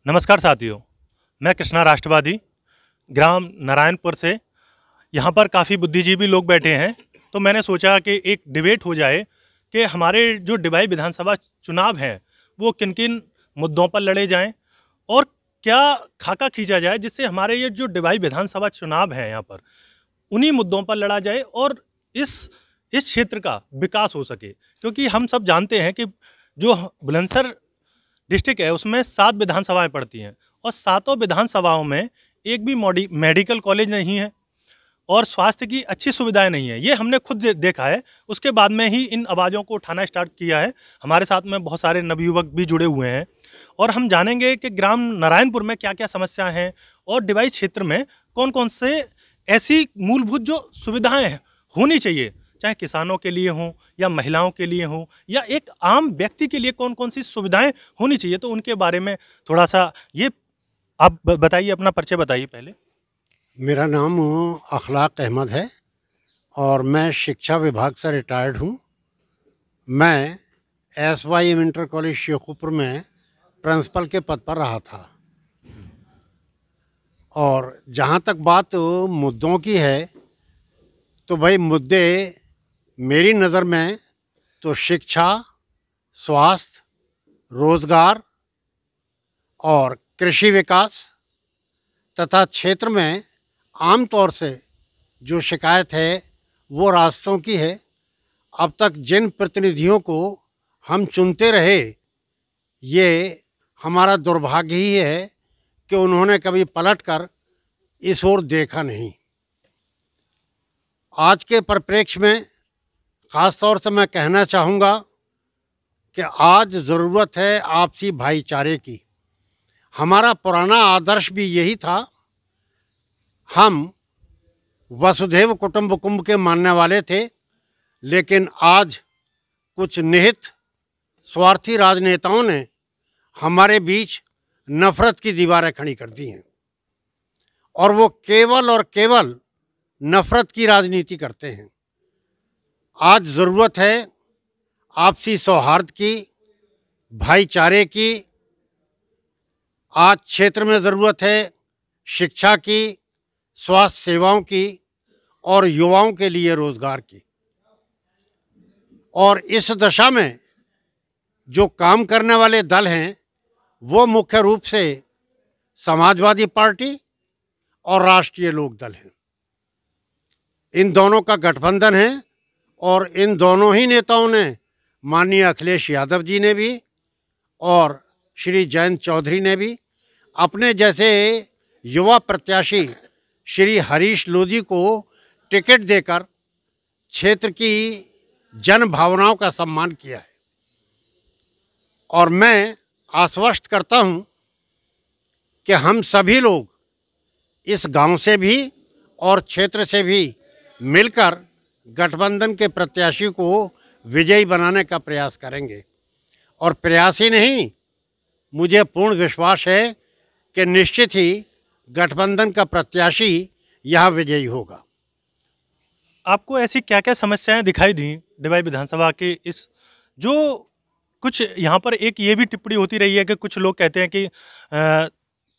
नमस्कार साथियों, मैं कृष्णा राष्ट्रवादी ग्राम नारायणपुर से। यहाँ पर काफ़ी बुद्धिजीवी लोग बैठे हैं, तो मैंने सोचा कि एक डिबेट हो जाए कि हमारे जो डिबाई विधानसभा चुनाव हैं वो किन किन मुद्दों पर लड़े जाएं और क्या खाका खींचा जाए जिससे हमारे ये जो डिबाई विधानसभा चुनाव हैं यहाँ पर उन्हीं मुद्दों पर लड़ा जाए और इस क्षेत्र का विकास हो सके। क्योंकि हम सब जानते हैं कि जो बुलंदशहर डिस्ट्रिक्ट है उसमें 7 विधानसभाएं पड़ती हैं और सातों विधानसभाओं में एक भी मेडिकल कॉलेज नहीं है और स्वास्थ्य की अच्छी सुविधाएं नहीं है। ये हमने खुद देखा है। उसके बाद में ही इन आवाज़ों को उठाना स्टार्ट किया है। हमारे साथ में बहुत सारे नवयुवक भी जुड़े हुए हैं और हम जानेंगे कि ग्राम नारायणपुर में क्या क्या समस्याएं हैं और डिवाइस क्षेत्र में कौन कौन से ऐसी मूलभूत जो सुविधाएं होनी चाहिए, चाहे किसानों के लिए हों या महिलाओं के लिए हों या एक आम व्यक्ति के लिए कौन कौन सी सुविधाएं होनी चाहिए, तो उनके बारे में थोड़ा सा ये आप बताइए, अपना परिचय बताइए पहले। मेरा नाम अखलाक अहमद है और मैं शिक्षा विभाग से रिटायर्ड हूँ। मैं SYM इंटर कॉलेज शेखुपुर में प्रिंसिपल के पद पर रहा था। और जहाँ तक बात मुद्दों की है तो भाई मुद्दे मेरी नज़र में तो शिक्षा, स्वास्थ्य, रोज़गार और कृषि विकास तथा क्षेत्र में आम तौर से जो शिकायत है वो रास्तों की है। अब तक जिन प्रतिनिधियों को हम चुनते रहे, ये हमारा दुर्भाग्य ही है कि उन्होंने कभी पलटकर इस ओर देखा नहीं। आज के परिप्रेक्ष्य में ख़ास तौर से मैं कहना चाहूँगा कि आज ज़रूरत है आपसी भाईचारे की। हमारा पुराना आदर्श भी यही था। हम वसुधैव कुटुंबकम के मानने वाले थे, लेकिन आज कुछ निहित स्वार्थी राजनेताओं ने हमारे बीच नफ़रत की दीवारें खड़ी कर दी हैं और वो केवल और केवल नफ़रत की राजनीति करते हैं। आज ज़रूरत है आपसी सौहार्द की, भाईचारे की। आज क्षेत्र में ज़रूरत है शिक्षा की, स्वास्थ्य सेवाओं की और युवाओं के लिए रोज़गार की। और इस दशा में जो काम करने वाले दल हैं वो मुख्य रूप से समाजवादी पार्टी और राष्ट्रीय लोक दल हैं। इन दोनों का गठबंधन है और इन दोनों ही नेताओं ने, माननीय अखिलेश यादव जी ने भी और श्री जयंत चौधरी ने भी, अपने जैसे युवा प्रत्याशी श्री हरीश लोधी को टिकट देकर क्षेत्र की जन भावनाओं का सम्मान किया है। और मैं आश्वस्त करता हूं कि हम सभी लोग इस गांव से भी और क्षेत्र से भी मिलकर गठबंधन के प्रत्याशी को विजयी बनाने का प्रयास करेंगे। और प्रयास ही नहीं, मुझे पूर्ण विश्वास है कि निश्चित ही गठबंधन का प्रत्याशी यहाँ विजयी होगा। आपको ऐसी क्या क्या समस्याएं दिखाई दी डिबाई विधानसभा के इस, जो कुछ यहाँ पर एक ये भी टिप्पणी होती रही है कि कुछ लोग कहते हैं कि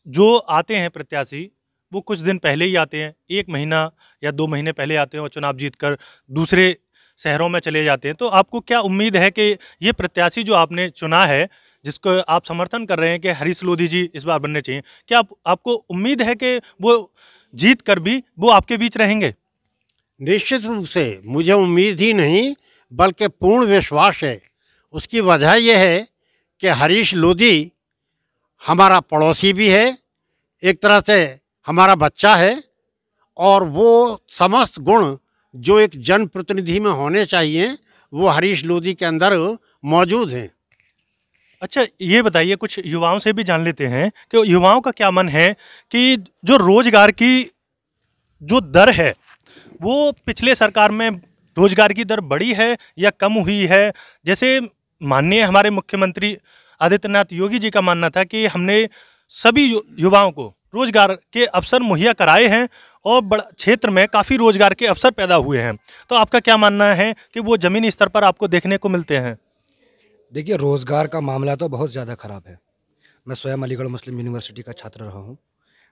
जो आते हैं प्रत्याशी वो कुछ दिन पहले ही आते हैं, 1 महीना या 2 महीने पहले आते हैं और चुनाव जीतकर दूसरे शहरों में चले जाते हैं। तो आपको क्या उम्मीद है कि ये प्रत्याशी जो आपने चुना है, जिसको आप समर्थन कर रहे हैं कि हरीश लोधी जी इस बार बनने चाहिए, क्या आपको उम्मीद है कि वो जीत कर भी वो आपके बीच रहेंगे? निश्चित रूप से मुझे उम्मीद ही नहीं बल्कि पूर्ण विश्वास है। उसकी वजह यह है कि हरीश लोधी हमारा पड़ोसी भी है, एक तरह से हमारा बच्चा है, और वो समस्त गुण जो एक जनप्रतिनिधि में होने चाहिए वो हरीश लोधी के अंदर मौजूद हैं। अच्छा, ये बताइए, कुछ युवाओं से भी जान लेते हैं कि युवाओं का क्या मन है कि जो रोजगार की जो दर है वो पिछले सरकार में रोजगार की दर बढ़ी है या कम हुई है? जैसे माननीय हमारे मुख्यमंत्री आदित्यनाथ योगी जी का मानना था कि हमने सभी युवाओं को रोजगार के अवसर मुहैया कराए हैं और बड़ा क्षेत्र में काफ़ी रोजगार के अवसर पैदा हुए हैं। तो आपका क्या मानना है कि वो ज़मीनी स्तर पर आपको देखने को मिलते हैं? देखिए, रोज़गार का मामला तो बहुत ज़्यादा ख़राब है। मैं स्वयं अलीगढ़ मुस्लिम यूनिवर्सिटी का छात्र रहा हूँ।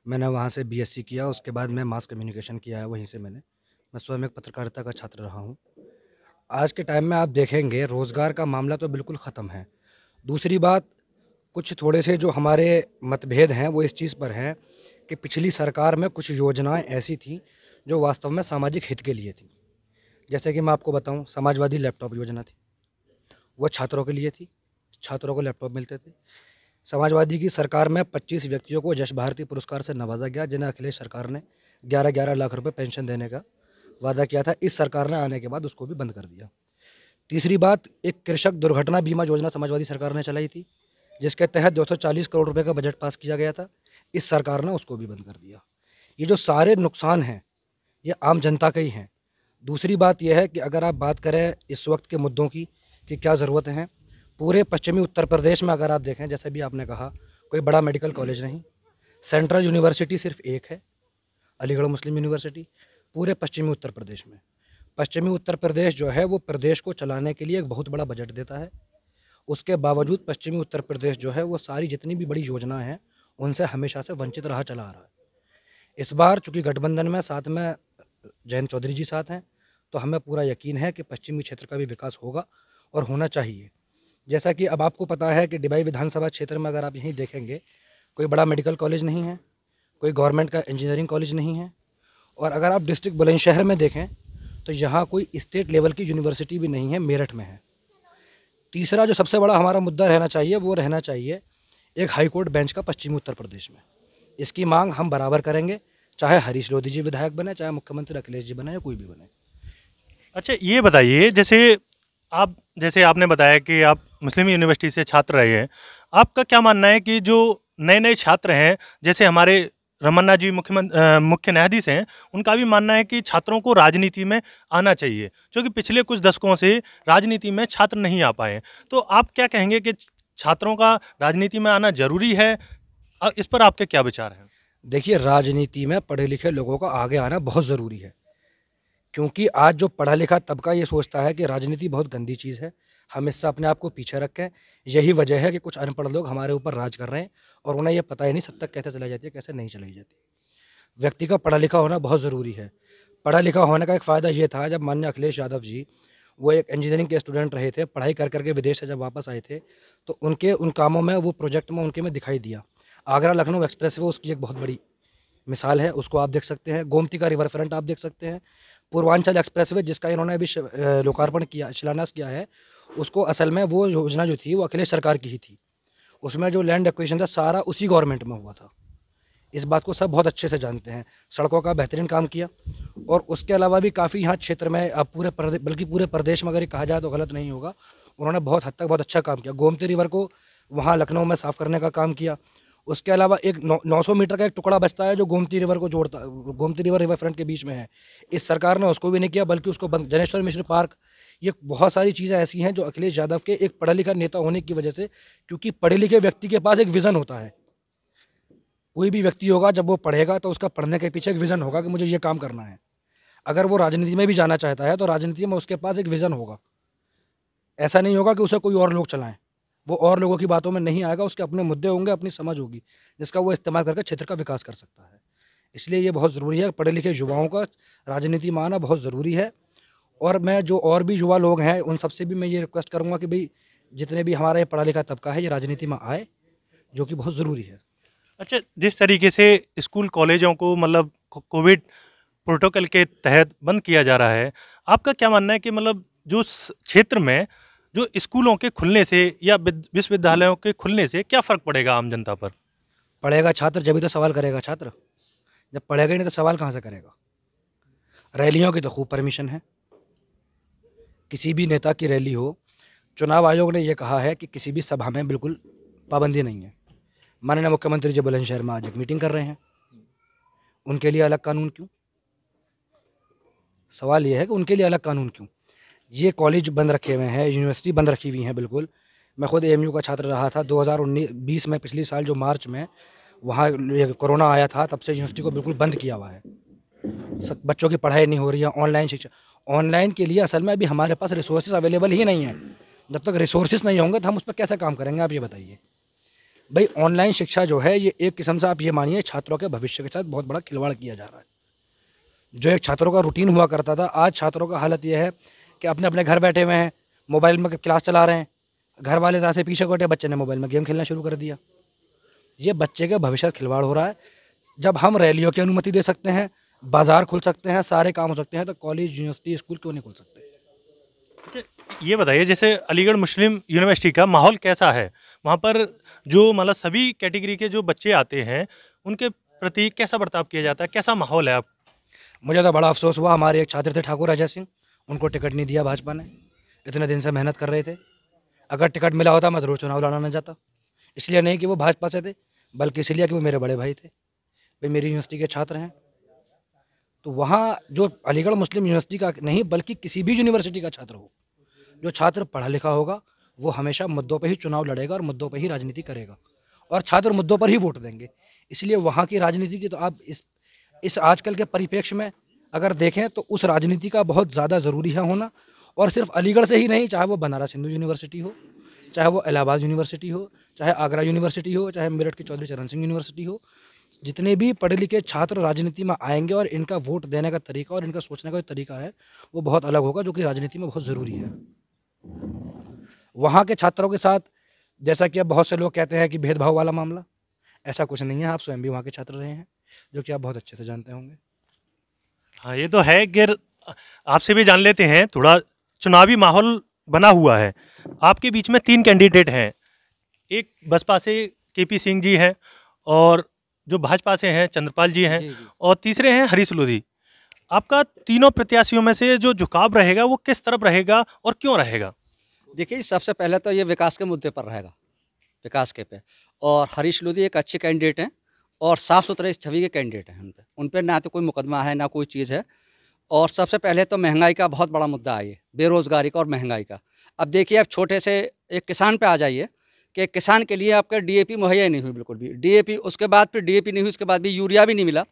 मैंने वहाँ से बीएससी किया, उसके बाद मैं मास कम्युनिकेशन किया है वहीं से मैं स्वयं एक पत्रकारिता का छात्र रहा हूँ। आज के टाइम में आप देखेंगे रोज़गार का मामला तो बिल्कुल ख़त्म है। दूसरी बात, कुछ थोड़े से जो हमारे मतभेद हैं वो इस चीज़ पर हैं कि पिछली सरकार में कुछ योजनाएं ऐसी थी जो वास्तव में सामाजिक हित के लिए थी। जैसे कि मैं आपको बताऊं, समाजवादी लैपटॉप योजना थी, वो छात्रों के लिए थी, छात्रों को लैपटॉप मिलते थे। समाजवादी की सरकार में 25 व्यक्तियों को यश भारती पुरस्कार से नवाजा गया, जिन्हें अखिलेश सरकार ने 11-11 लाख रुपए पेंशन देने का वादा किया था। इस सरकार ने आने के बाद उसको भी बंद कर दिया। तीसरी बात, एक कृषक दुर्घटना बीमा योजना समाजवादी सरकार ने चलाई थी, जिसके तहत 240 करोड़ रुपए का बजट पास किया गया था। इस सरकार ने उसको भी बंद कर दिया। ये जो सारे नुकसान हैं ये आम जनता के ही हैं। दूसरी बात यह है कि अगर आप बात करें इस वक्त के मुद्दों की कि क्या ज़रूरतें हैं, पूरे पश्चिमी उत्तर प्रदेश में अगर आप देखें, जैसे भी आपने कहा, कोई बड़ा मेडिकल कॉलेज नहीं, सेंट्रल यूनिवर्सिटी सिर्फ एक है, अलीगढ़ मुस्लिम यूनिवर्सिटी, पूरे पश्चिमी उत्तर प्रदेश में। पश्चिमी उत्तर प्रदेश जो है वो प्रदेश को चलाने के लिए एक बहुत बड़ा बजट देता है। उसके बावजूद पश्चिमी उत्तर प्रदेश जो है वो सारी जितनी भी बड़ी योजना है उनसे हमेशा से वंचित रहा चला आ रहा है। इस बार चूंकि गठबंधन में साथ में जयंत चौधरी जी साथ हैं, तो हमें पूरा यकीन है कि पश्चिमी क्षेत्र का भी विकास होगा और होना चाहिए। जैसा कि अब आपको पता है कि डिबाई विधानसभा क्षेत्र में अगर आप यहीं देखेंगे, कोई बड़ा मेडिकल कॉलेज नहीं है, कोई गवर्नमेंट का इंजीनियरिंग कॉलेज नहीं है, और अगर आप डिस्ट्रिक्ट बुलंदशहर में देखें तो यहाँ कोई स्टेट लेवल की यूनिवर्सिटी भी नहीं है, मेरठ में है। तीसरा जो सबसे बड़ा हमारा मुद्दा रहना चाहिए वो रहना चाहिए एक हाई कोर्ट बेंच का पश्चिमी उत्तर प्रदेश में। इसकी मांग हम बराबर करेंगे, चाहे हरीश लोधी जी विधायक बने, चाहे मुख्यमंत्री अखिलेश जी बने, या कोई भी बने। अच्छा, ये बताइए, जैसे आपने बताया कि आप मुस्लिम यूनिवर्सिटी से छात्र रहे हैं, आपका क्या मानना है कि जो नए नए छात्र हैं, जैसे हमारे रमन्ना जी मुख्य न्यायाधीश हैं, उनका भी मानना है कि छात्रों को राजनीति में आना चाहिए, क्योंकि पिछले कुछ दशकों से राजनीति में छात्र नहीं आ पाए। तो आप क्या कहेंगे कि छात्रों का राजनीति में आना जरूरी है? इस पर आपके क्या विचार हैं? देखिए, राजनीति में पढ़े लिखे लोगों का आगे आना बहुत ज़रूरी है, क्योंकि आज जो पढ़ा लिखा तबका ये सोचता है कि राजनीति बहुत गंदी चीज़ है, हम इससे अपने आप को पीछे रखें। यही वजह है कि कुछ अनपढ़ लोग हमारे ऊपर राज कर रहे हैं और उन्हें ये पता ही नहीं सत्ता कैसे चलाई जाती है, कैसे नहीं चलाई जाती। व्यक्ति का पढ़ा लिखा होना बहुत ज़रूरी है। पढ़ा लिखा होने का एक फ़ायदा ये था, जब माननीय अखिलेश यादव जी वो एक इंजीनियरिंग के स्टूडेंट रहे थे, पढ़ाई कर करके विदेश से जब वापस आए थे, तो उनके उन कामों में, वो प्रोजेक्ट में उनके में दिखाई दिया। आगरा लखनऊ एक्सप्रेस वे उसकी एक बहुत बड़ी मिसाल है, उसको आप देख सकते हैं। गोमती का रिवर फ्रंट आप देख सकते हैं। पूर्वांचल एक्सप्रेसवे जिसका इन्होंने अभी लोकार्पण किया, शिलान्यास किया है, उसको असल में वो योजना जो थी वो अखिलेश सरकार की ही थी। उसमें जो लैंड एक्विजिशन था सारा उसी गवर्नमेंट में हुआ था। इस बात को सब बहुत अच्छे से जानते हैं। सड़कों का बेहतरीन काम किया, और उसके अलावा भी काफ़ी यहाँ क्षेत्र में, अब बल्कि पूरे प्रदेश में अगर ये कहा जाए तो गलत नहीं होगा, उन्होंने बहुत हद तक बहुत अच्छा काम किया। गोमती रिवर को वहाँ लखनऊ में साफ़ करने का काम किया। उसके अलावा एक 900 मीटर का एक टुकड़ा बचता है जो गोमती रिवर को जोड़ता, गोमती रिवर फ्रंट के बीच में है। इस सरकार ने उसको भी नहीं किया, बल्कि उसको बंद। जनेश्वर मिश्र पार्क, ये बहुत सारी चीज़ें ऐसी हैं जो अखिलेश यादव के एक पढ़ा लिखा नेता होने की वजह से, क्योंकि पढ़े लिखे व्यक्ति के पास एक विज़न होता है। कोई भी व्यक्ति होगा, जब वो पढ़ेगा तो उसका पढ़ने के पीछे एक विज़न होगा कि मुझे ये काम करना है। अगर वो राजनीति में भी जाना चाहता है तो राजनीति में उसके पास एक विज़न होगा। ऐसा नहीं होगा कि उसे कोई और लोग चलाएं। वो और लोगों की बातों में नहीं आएगा, उसके अपने मुद्दे होंगे, अपनी समझ होगी, जिसका वो इस्तेमाल करके क्षेत्र का विकास कर सकता है। इसलिए ये बहुत ज़रूरी है, पढ़े लिखे युवाओं का राजनीति में आना बहुत ज़रूरी है। और मैं जो और भी युवा लोग हैं उन सबसे भी मैं ये रिक्वेस्ट करूँगा कि भाई, जितने भी हमारा ये पढ़ा लिखा तबका है ये राजनीति में आए, जो कि बहुत ज़रूरी है। अच्छा, जिस तरीके से स्कूल कॉलेजों को मतलब कोविड प्रोटोकॉल के तहत बंद किया जा रहा है, आपका क्या मानना है कि मतलब जो क्षेत्र में जो स्कूलों के खुलने से या विश्वविद्यालयों के खुलने से क्या फ़र्क पड़ेगा आम जनता पर? पढ़ेगा छात्र जब ही तो सवाल करेगा छात्र, जब पढ़ेगा ही नहीं तो सवाल कहाँ से करेगा। रैलियों की तो खूब परमिशन है, किसी भी नेता की रैली हो, चुनाव आयोग ने यह कहा है कि किसी भी सभा में बिल्कुल पाबंदी नहीं है। माननीय मुख्यमंत्री जी बुलंदशहर में आज एक मीटिंग कर रहे हैं, उनके लिए अलग कानून क्यों? सवाल ये है कि उनके लिए अलग कानून क्यों? ये कॉलेज बंद रखे हुए हैं, यूनिवर्सिटी बंद रखी हुई हैं बिल्कुल। मैं खुद एएमयू का छात्र रहा था 2019-20 में, पिछले साल जो मार्च में वहाँ कोरोना आया था, तब से यूनिवर्सिटी को बिल्कुल बंद किया हुआ है। बच्चों की पढ़ाई नहीं हो रही है, ऑनलाइन शिक्षा। ऑनलाइन के लिए असल में अभी हमारे पास रिसोर्सेज अवेलेबल ही नहीं है। जब तक रिसोर्सेज नहीं होंगे तो हम उस पर कैसे काम करेंगे, आप ये बताइए। भाई ऑनलाइन शिक्षा जो है ये एक किस्म से आप ये मानिए छात्रों के भविष्य के साथ बहुत बड़ा खिलवाड़ किया जा रहा है। जो एक छात्रों का रूटीन हुआ करता था, आज छात्रों का हालत यह है कि अपने अपने घर बैठे हुए हैं, मोबाइल में क्लास चला रहे हैं, घर वाले रात से पीछे कोटे, बच्चे ने मोबाइल में गेम खेलना शुरू कर दिया। ये बच्चे के भविष्य का खिलवाड़ हो रहा है। जब हम रैलियों की अनुमति दे सकते हैं, बाजार खुल सकते हैं, सारे काम हो सकते हैं, तो कॉलेज, यूनिवर्सिटी, स्कूल क्यों नहीं खुल सकते? ये बताइए, जैसे अलीगढ़ मुस्लिम यूनिवर्सिटी का माहौल कैसा है? वहाँ पर जो मतलब सभी कैटेगरी के जो बच्चे आते हैं उनके प्रति कैसा बर्ताव किया जाता है, कैसा माहौल है? आप मुझे तो बड़ा अफसोस हुआ, हमारे एक छात्र थे ठाकुर अजय सिंह, उनको टिकट नहीं दिया भाजपा ने। इतने दिन से मेहनत कर रहे थे, अगर टिकट मिला होता मैं ज़रूर चुनाव लड़ना जाता। इसलिए नहीं कि वो भाजपा से थे, बल्कि इसलिए कि वो मेरे बड़े भाई थे, वे मेरी यूनिवर्सिटी के छात्र हैं। तो वहाँ जो अलीगढ़ मुस्लिम यूनिवर्सिटी का नहीं, बल्कि किसी भी यूनिवर्सिटी का छात्र हो, जो छात्र पढ़ा लिखा होगा वो हमेशा मुद्दों पर ही चुनाव लड़ेगा और मुद्दों पर ही राजनीति करेगा, और छात्र मुद्दों पर ही वोट देंगे। इसलिए वहाँ की राजनीति की तो आप इस आजकल के परिप्रेक्ष्य में अगर देखें तो उस राजनीति का बहुत ज़्यादा ज़रूरी है होना। और सिर्फ अलीगढ़ से ही नहीं, चाहे वो बनारस हिंदू यूनिवर्सिटी हो, चाहे वो इलाहाबाद यूनिवर्सिटी हो, चाहे आगरा यूनिवर्सिटी हो, चाहे मेरठ की चौधरी चरण सिंह यूनिवर्सिटी हो, जितने भी पढ़े लिखे छात्र राजनीति में आएंगे और इनका वोट देने का तरीका और इनका सोचने का जो तरीका है वो बहुत अलग होगा, जो कि राजनीति में बहुत ज़रूरी है। वहाँ के छात्रों के साथ जैसा कि अब बहुत से लोग कहते हैं कि भेदभाव वाला मामला, ऐसा कुछ नहीं है। आप स्वयं भी वहाँ के छात्र रहे हैं, जो कि आप बहुत अच्छे से जानते होंगे। हाँ, ये तो है कि आपसे भी जान लेते हैं, थोड़ा चुनावी माहौल बना हुआ है। आपके बीच में 3 कैंडिडेट हैं, एक बसपा से केपी सिंह जी हैं, और जो भाजपा से हैं चंद्रपाल जी हैं, और तीसरे हैं हरीश लोधी। आपका तीनों प्रत्याशियों में से जो झुकाव रहेगा वो किस तरफ रहेगा और क्यों रहेगा? देखिए, सबसे पहले तो ये विकास के मुद्दे पर रहेगा, विकास के पे। और हरीश लोधी एक अच्छे कैंडिडेट हैं और साफ़ सुथरे छवि के कैंडिडेट हैं। उन पे ना तो कोई मुकदमा है, ना कोई चीज़ है। और सबसे पहले तो महंगाई का बहुत बड़ा मुद्दा है ये, बेरोज़गारी का और महंगाई का। अब देखिए, आप छोटे से एक किसान पे आ जाइए कि एक किसान के लिए आपका डीएपी मुहैया ही नहीं हुई, बिल्कुल भी डीएपी। उसके बाद फिर डीएपी नहीं हुई, उसके बाद भी यूरिया भी नहीं मिला।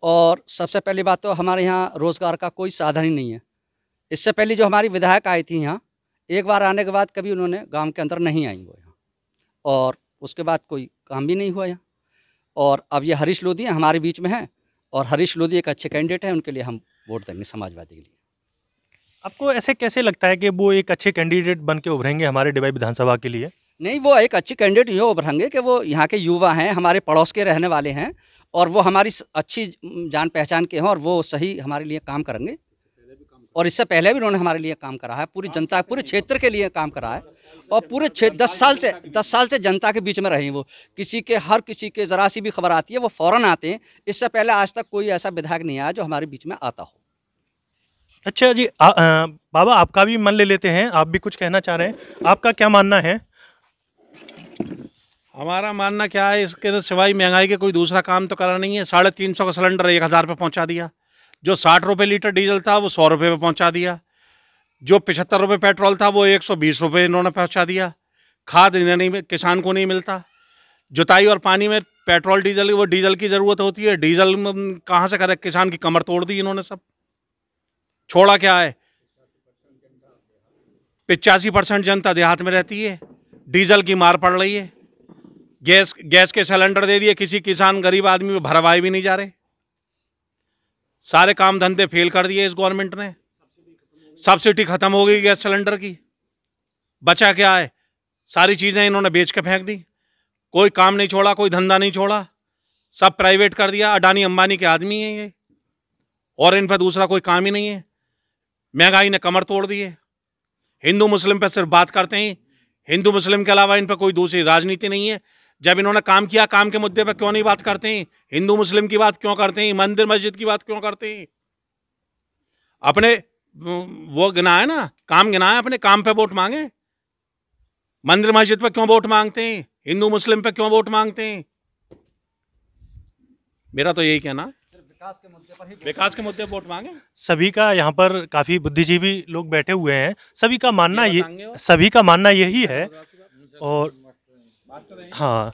और सबसे पहली बात तो हमारे यहाँ रोज़गार का कोई साधन ही नहीं है। इससे पहले जो हमारी विधायक आई थी यहाँ, एक बार आने के बाद कभी उन्होंने गांव के अंदर नहीं आई वो यहाँ, और उसके बाद कोई काम भी नहीं हुआ यहाँ। और अब ये हरीश लोधी हमारे बीच में हैं, और हरीश लोधी एक अच्छे कैंडिडेट हैं, उनके लिए हम वोट देंगे, समाजवादी के लिए। आपको ऐसे कैसे लगता है कि वो एक अच्छे कैंडिडेट बन के उभरेंगे हमारे डिबाई विधानसभा के लिए? नहीं, वो एक अच्छी कैंडिडेट ये उभरेंगे कि वो यहाँ के युवा हैं, हमारे पड़ोस के रहने वाले हैं, और वो हमारी अच्छी जान पहचान के हैं, और वो सही हमारे लिए काम करेंगे। और इससे पहले भी उन्होंने हमारे लिए काम करा है, पूरी जनता, पूरे क्षेत्र के लिए काम करा है। और पूरे 10 साल से जनता के बीच में रहे हैं वो। हर किसी के ज़रा सी भी खबर आती है वो फ़ौरन आते हैं। इससे पहले आज तक कोई ऐसा विधायक नहीं आया जो हमारे बीच में आता हो। अच्छा जी, बाबा आपका भी मन ले लेते हैं, आप भी कुछ कहना चाह रहे हैं, आपका क्या मानना है? हमारा मानना क्या है, इसके सिवाय महंगाई के कोई दूसरा काम तो करा नहीं है। 350 का सिलेंडर 1000 पे पहुँचा दिया। जो 60 रुपये लीटर डीजल था वो 100 रुपये पे पहुँचा दिया। जो 75 रुपये पेट्रोल था वो 120 रुपये इन्होंने पहुँचा दिया। खाद नहीं, किसान को नहीं मिलता। जुताई और पानी में पेट्रोल डीजल, वो डीजल की ज़रूरत होती है, डीजल कहाँ से करे? किसान की कमर तोड़ दी इन्होंने। सब छोड़ा क्या है, 85% जनता देहात में रहती है, डीजल की मार पड़ रही है। गैस के सिलेंडर दे दिए, किसी किसान गरीब आदमी में भरवाए भी नहीं जा रहे। सारे काम धंधे फेल कर दिए इस गवर्नमेंट ने। सब्सिडी खत्म हो गई गैस सिलेंडर की, बचा क्या है? सारी चीज़ें इन्होंने बेच के फेंक दी। कोई काम नहीं छोड़ा, कोई धंधा नहीं छोड़ा, सब प्राइवेट कर दिया। अडानी अंबानी के आदमी हैं ये, और इन पर दूसरा कोई काम ही नहीं है। महंगाई ने कमर तोड़ दी है। हिंदू मुस्लिम पर सिर्फ बात करते हैं, हिंदू मुस्लिम के अलावा इन पर कोई दूसरी राजनीति नहीं है। जब इन्होंने काम किया, काम के मुद्दे पर क्यों नहीं बात करते हैं? हिंदू मुस्लिम की बात क्यों करते हैं? मंदिर मस्जिद की बात क्यों करते हैं? अपने वो गिनाए ना, काम गिनाए, अपने काम पे वोट मांगे। मंदिर मस्जिद पे क्यों वोट मांगते हैं? हिंदू मुस्लिम पे क्यों वोट मांगते हैं? मेरा तो यही कहना है, विकास के मुद्दे वोट मांगे। सभी का यहाँ पर काफ़ी बुद्धिजीवी लोग बैठे हुए हैं, सभी का मानना यही है। और हाँ,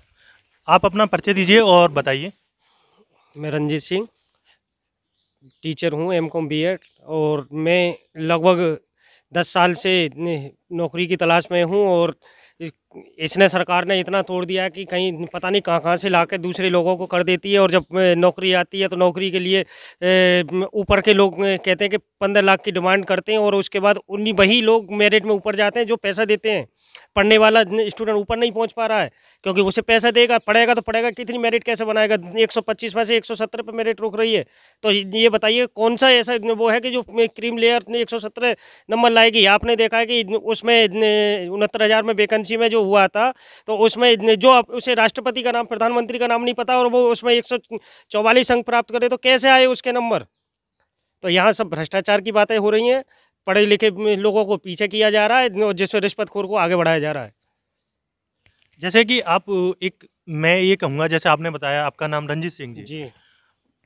आप अपना परिचय दीजिए और बताइए। मैं रंजीत सिंह टीचर हूँ, एमकॉम बीएड, और मैं लगभग 10 साल से नौकरी की तलाश में हूँ। और इसने सरकार ने इतना तोड़ दिया है कि कहीं पता नहीं कहाँ से ला के दूसरे लोगों को कर देती है। और जब नौकरी आती है तो नौकरी के लिए ऊपर के लोग कहते हैं कि 15 लाख की डिमांड करते हैं, और उसके बाद वही लोग मेरिट में ऊपर जाते हैं जो पैसा देते हैं। पढ़ने वाला स्टूडेंट ऊपर नहीं पहुंच पा रहा है क्योंकि उसे पैसा देगा, पढ़ेगा तो पढ़ेगा, कितनी मेरिट कैसे बनाएगा। 125 में से 170 पे मेरिट रुक रही है। तो ये बताइए कौन सा ऐसा वो है कि जो क्रीम लेयर ने 170 नंबर लाएगी। आपने देखा है कि उसमें 69,000 में वैकेंसी में जो हुआ था, तो उसमें जो उसे राष्ट्रपति का नाम, प्रधानमंत्री का नाम नहीं पता, और वो उसमें 144 अंक प्राप्त करे, तो कैसे आए उसके नंबर। तो यहाँ सब भ्रष्टाचार की बातें हो रही हैं। पढ़े लिखे लोगों को पीछे किया जा रहा है, जिससे रिश्वतखोर को आगे बढ़ाया जा रहा है। जैसे कि मैं ये कहूँगा, जैसे आपने बताया आपका नाम रंजीत सिंह जी,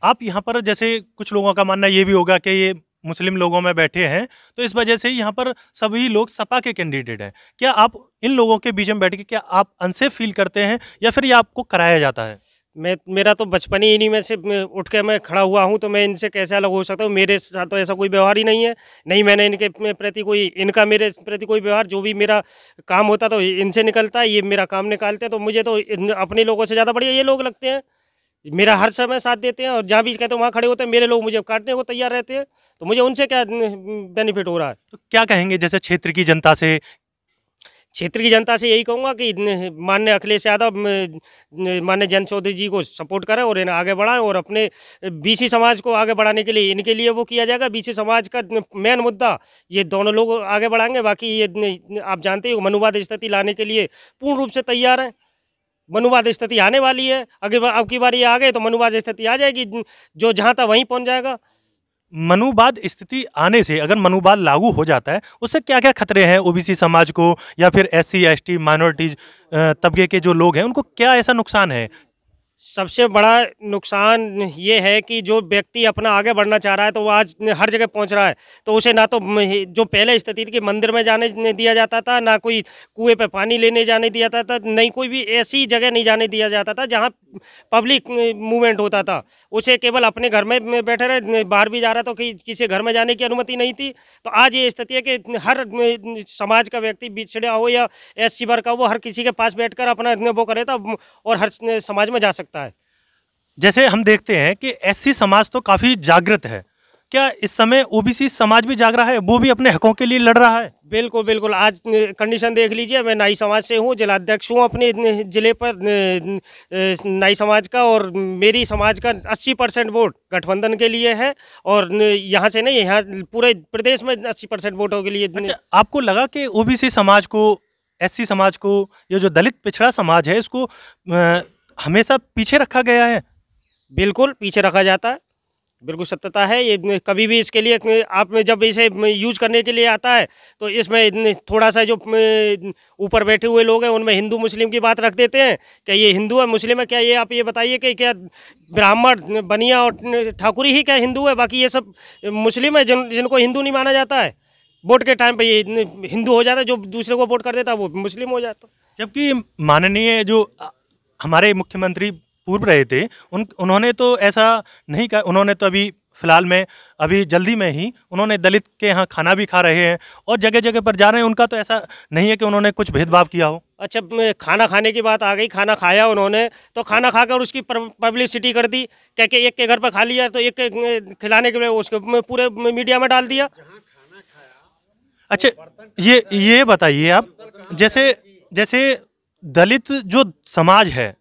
आप यहाँ पर, जैसे कुछ लोगों का मानना ये भी होगा कि ये मुस्लिम लोगों में बैठे हैं, तो इस वजह से यहाँ पर सभी लोग सपा के कैंडिडेट हैं। क्या आप इन लोगों के बीच में बैठ के क्या आप अनसेफ फील करते हैं, या फिर ये आपको कराया जाता है? मेरा तो बचपन ही इन्हीं में से उठ के मैं खड़ा हुआ हूं, तो मैं इनसे कैसे अलग हो सकता हूं। मेरे साथ तो ऐसा कोई व्यवहार ही नहीं है, नहीं मैंने इनके प्रति इनका मेरे प्रति कोई व्यवहार, जो भी मेरा काम होता तो इनसे निकलता है, ये मेरा काम निकालते हैं। तो मुझे तो अपने लोगों से ज़्यादा बढ़िया ये लोग लगते हैं, मेरा हर समय साथ देते हैं, और जहाँ भी कहते हैं वहाँ खड़े होते हैं। मेरे लोग मुझे काटने को तैयार रहते हैं, तो मुझे उनसे क्या बेनिफिट हो रहा है। तो क्या कहेंगे जैसे क्षेत्र की जनता से? क्षेत्र की जनता से यही कहूँगा कि माननीय अखिलेश यादव, माननीय जयंत चौधरी जी को सपोर्ट करें और इन्हें आगे बढ़ाएं, और अपने बीसी समाज को आगे बढ़ाने के लिए इनके लिए वो किया जाएगा। बीसी समाज का मेन मुद्दा ये दोनों लोग आगे बढ़ाएंगे। बाकी ये आप जानते हो, मनुवाद स्थिति लाने के लिए पूर्ण रूप से तैयार हैं। मनुवाद स्थिति आने वाली है, अब की बार ये आ गए तो मनुवाद स्थिति आ जाएगी, जो जहाँ था वहीं पहुँच जाएगा। मनुवाद स्थिति आने से, अगर मनुवाद लागू हो जाता है, उससे क्या क्या खतरे हैं ओबीसी समाज को, या फिर SC ST माइनॉरिटीज तबके के जो लोग हैं, उनको क्या ऐसा नुकसान है? सबसे बड़ा नुकसान ये है कि जो व्यक्ति अपना आगे बढ़ना चाह रहा है, तो वो आज हर जगह पहुंच रहा है। तो उसे ना तो जो पहले स्थिति थी कि मंदिर में जाने दिया जाता था, ना कोई कुएं पे पानी लेने जाने दिया जाता था, नहीं कोई भी ऐसी जगह नहीं जाने दिया जाता था जहां पब्लिक मूवमेंट होता था। उसे केवल अपने घर में बैठे रहे, बाहर भी जा रहा तो किसी घर में जाने की अनुमति नहीं थी। तो आज ये स्थिति है कि हर समाज का व्यक्ति, बिछड़ा हो या SC वर्ग का, वो हर किसी के पास बैठकर अपना वो करे था और हर समाज में जा सकता है। जैसे हम देखते हैं कि SC समाज तो काफ़ी जागृत है, क्या इस समय OBC समाज भी जाग रहा है, वो भी अपने हकों के लिए लड़ रहा है? बिल्कुल बिल्कुल। आज कंडीशन देख लीजिए, मैं नाई समाज से हूँ, जिलाध्यक्ष हूँ अपने ज़िले पर नाई समाज का, और मेरी समाज का 80% वोट गठबंधन के लिए है, और यहाँ से नहीं, यहाँ पूरे प्रदेश में 80% वोटों के लिए। अच्छा, आपको लगा कि OBC समाज को, SC समाज को, ये जो दलित पिछड़ा समाज है, इसको हमेशा पीछे रखा गया है? बिल्कुल पीछे रखा जाता है, बिल्कुल सत्यता है। ये कभी भी इसके लिए आप जब इसे यूज करने के लिए आता है, तो इसमें थोड़ा सा जो ऊपर बैठे हुए लोग हैं उनमें हिंदू मुस्लिम की बात रख देते हैं। क्या ये हिंदू है मुस्लिम है? क्या ये आप ये बताइए कि क्या ब्राह्मण, बनिया और ठाकुरी ही क्या हिंदू है? बाकी ये सब मुस्लिम है, जिनको हिंदू नहीं माना जाता है। वोट के टाइम पे ये हिंदू हो जाता है, जो दूसरे को वोट कर देता है वो मुस्लिम हो जाता है। जबकि माननीय जो हमारे मुख्यमंत्री पूर्व रहे थे, उन्होंने तो ऐसा नहीं कहा। उन्होंने तो अभी जल्दी में ही उन्होंने दलित के यहाँ खाना भी खा रहे हैं और जगह जगह पर जा रहे हैं। उनका तो ऐसा नहीं है कि उन्होंने कुछ भेदभाव किया हो। अच्छा, खाना खाने की बात आ गई, खाना खाया उन्होंने, तो खाना खाकर उसकी पब्लिसिटी कर दी। क्या कि एक के घर पर खा लिया तो एक के खिलाने के लिए उसको पूरे मीडिया में डाल दिया। अच्छा, ये बताइए आप, जैसे दलित जो समाज है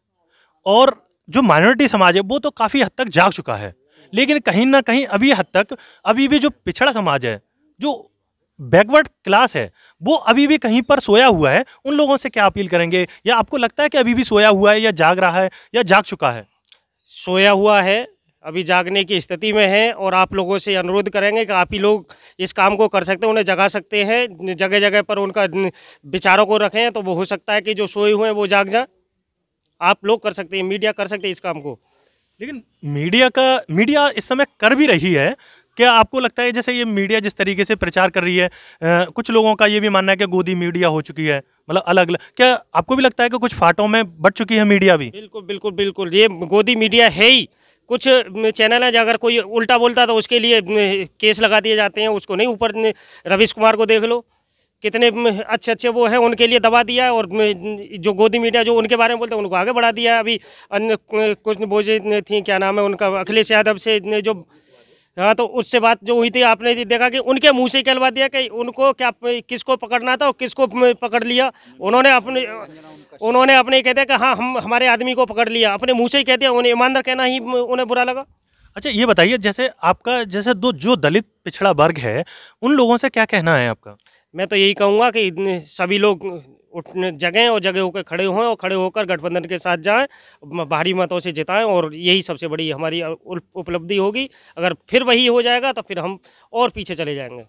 और जो माइनॉरिटी समाज है, वो तो काफ़ी हद तक जाग चुका है, लेकिन कहीं ना कहीं अभी भी जो पिछड़ा समाज है, जो बैकवर्ड क्लास है, वो अभी भी कहीं पर सोया हुआ है। उन लोगों से क्या अपील करेंगे, या आपको लगता है कि अभी भी सोया हुआ है, या जाग रहा है, या जाग चुका है? सोया हुआ है, अभी जागने की स्थिति में है, और आप लोगों से अनुरोध करेंगे कि आप ही लोग इस काम को कर सकते हैं, उन्हें जगा सकते हैं, जगह जगह पर उनका विचारों को रखें, तो वो हो सकता है कि जो सोए हुए हैं वो जाग जाए। आप लोग कर सकते हैं, मीडिया कर सकते हैं इस काम को। लेकिन मीडिया इस समय कर भी रही है। क्या आपको लगता है जैसे ये मीडिया जिस तरीके से प्रचार कर रही है, कुछ लोगों का ये भी मानना है कि गोदी मीडिया हो चुकी है, मतलब अलग अलग, क्या आपको भी लगता है कि कुछ फाटों में बट चुकी है मीडिया भी? बिल्कुल बिल्कुल बिल्कुल, ये गोदी मीडिया है ही। कुछ चैनल है, अगर कोई उल्टा बोलता तो उसके लिए केस लगा दिए जाते हैं, उसको नहीं। ऊपर रवीश कुमार को देख लो, कितने अच्छे अच्छे वो हैं उनके लिए दबा दिया है, और जो गोदी मीडिया जो उनके बारे में बोलते हैं उनको आगे बढ़ा दिया है। अभी अन्य कुछ बोझे थी, क्या नाम है उनका, अखिलेश यादव से जो, हाँ, तो उससे बात जो हुई थी आपने देखा कि उनके मुंह से ही कहलवा दिया कि उनको क्या, किसको पकड़ना था और किसको पकड़ लिया। उन्होंने अपने कह दिया कि हाँ हम हमारे आदमी को पकड़ लिया, अपने मुंह से ही कह दिया। उन्हें ईमानदार कहना ही उन्हें बुरा लगा। अच्छा, ये बताइए, जैसे आपका जैसे जो दलित पिछड़ा वर्ग है, उन लोगों से क्या कहना है आपका? मैं तो यही कहूँगा कि सभी लोग उठने जगें और जगह होकर खड़े हों और खड़े होकर गठबंधन के साथ जाएं, भारी मतों से जिताएं, और यही सबसे बड़ी हमारी उपलब्धि होगी। अगर फिर वही हो जाएगा तो फिर हम और पीछे चले जाएंगे।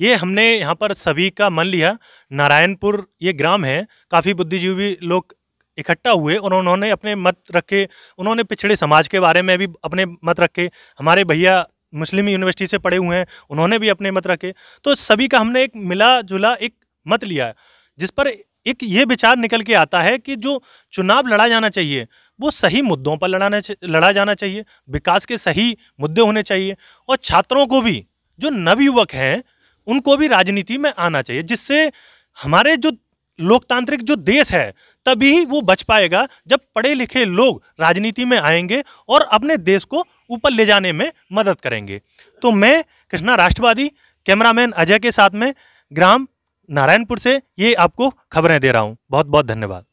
ये हमने यहाँ पर सभी का मन लिया। नारायणपुर ये ग्राम है, काफ़ी बुद्धिजीवी लोग इकट्ठा हुए और उन्होंने अपने मत रखे। उन्होंने पिछड़े समाज के बारे में भी अपने मत रखे। हमारे भैया मुस्लिम यूनिवर्सिटी से पढ़े हुए हैं, उन्होंने भी अपने मत रखे। तो सभी का हमने एक मिला जुला एक मत लिया, जिस पर एक ये विचार निकल के आता है कि जो चुनाव लड़ा जाना चाहिए वो सही मुद्दों पर लड़ा जाना चाहिए, विकास के सही मुद्दे होने चाहिए, और छात्रों को भी, जो नवयुवक हैं उनको भी राजनीति में आना चाहिए, जिससे हमारे जो लोकतांत्रिक जो देश है तभी वो बच पाएगा जब पढ़े लिखे लोग राजनीति में आएंगे और अपने देश को ऊपर ले जाने में मदद करेंगे। तो मैं कृष्णा राष्ट्रवादी कैमरामैन अजय के साथ में ग्राम नारायणपुर से ये आपको खबरें दे रहा हूँ। बहुत बहुत धन्यवाद।